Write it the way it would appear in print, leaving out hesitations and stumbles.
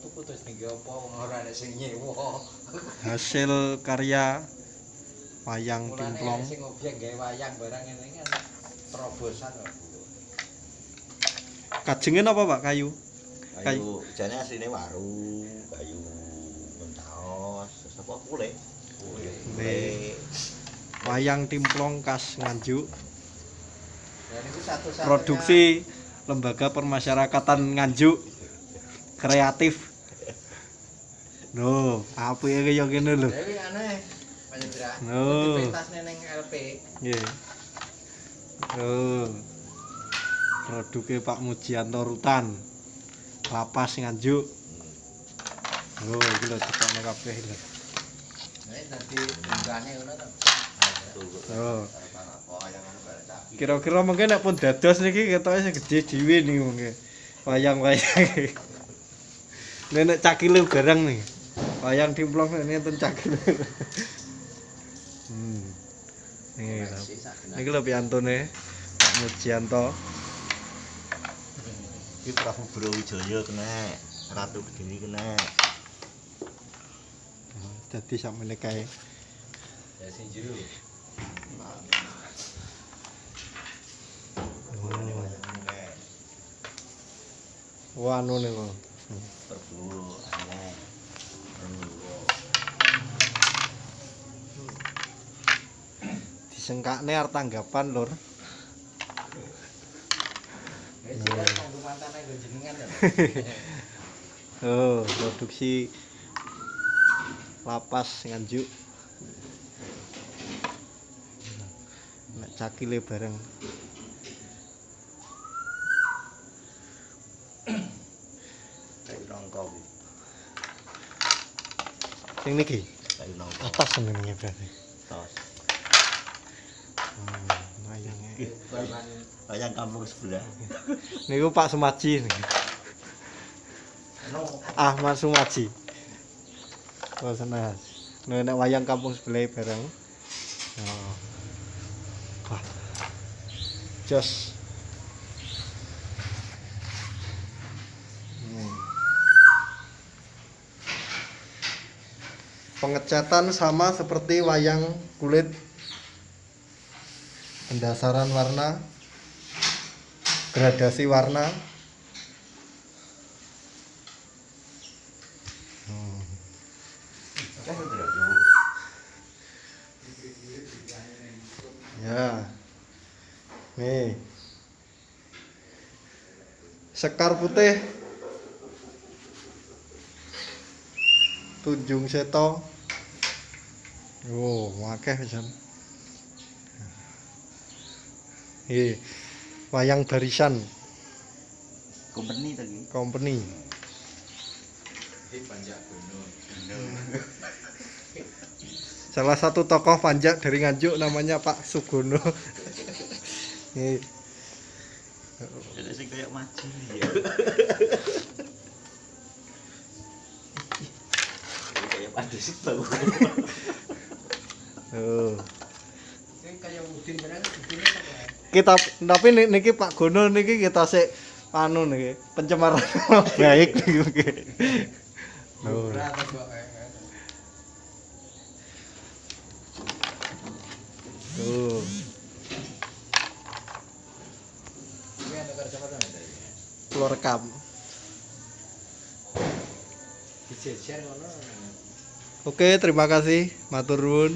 tuku terus ning apa wong ora nek sing nyewa. Hasil karya wayang timplong. Sing objek gawe wayang barang ngene kan terobosan kok. Kajengen apa Pak kayu? Kayu jane asline waru, kayu mentaos, apa kule. Wayang timplong khas Nganjuk. Dan itu satu-satunya Produksi Lembaga Permasyarakatan Nganjuk Kreatif. Loh, apike kaya ngene lho. Dewi aneh. Panjenengan. Oh. Dipentasne ning LP. Nggih. Oh. Produke Pak Mujianto Rutan. Lapas Nganjuk. Oh, iki lho ditokno kabeh lho. Nek dadi unggane ngono to. Oh. Kira-kira mungkin nek pun dados niki ketoke sing gedhe dhewe nih mungkin. Wayang-wayang. Nek cakile barang nih. Wayang timplong ini enten cakile. Niki lho piantone Pak Mujianto. Iki Prabu Brawijaya kena, Ratu Kediri kena. Dadi sakmene kae. Ya sing jero. Wah anu niku. Berburu aneh. Disengkakne arep tanggapan lur. Wis jelas kanggo mantane nggo jenengan to. Oh, produksi Lapas Nganjuk. Nek cakile bareng. Kayu nangka. Sing niki Kayu nangka. atas senenge berarti. Tos. Wayange. Wayang kampung sebelah. Niku Pak Sumaji niki. Ahmad Sumaji. Oh, senas. Nek wayang kampung sebelah bareng. Oh. Wah. Jos. Pengecatan sama seperti wayang kulit. Pendasaran warna, gradasi warna. Ya. Nih. Sekar putih. Tunjung Seto. Oh, akeh pisan. Wayang barisan Company tadi. company. Iki panjak gunung. Salah satu tokoh panjak dari Nganjuk namanya Pak Sugono. Nih. Jadi sing kayak maju ya. Kayak pada sih bau. Oh. Sing kaya Udin bener Udin Kita tapi niki Pak Gono niki kita sik anu niki pencemaran nama baik niki. Oh. berapa kok. Tuh. Ini ada kecepatan tadi. Keluar rekam. Dijejer ngono. Oke, terima kasih. Matur nuwun.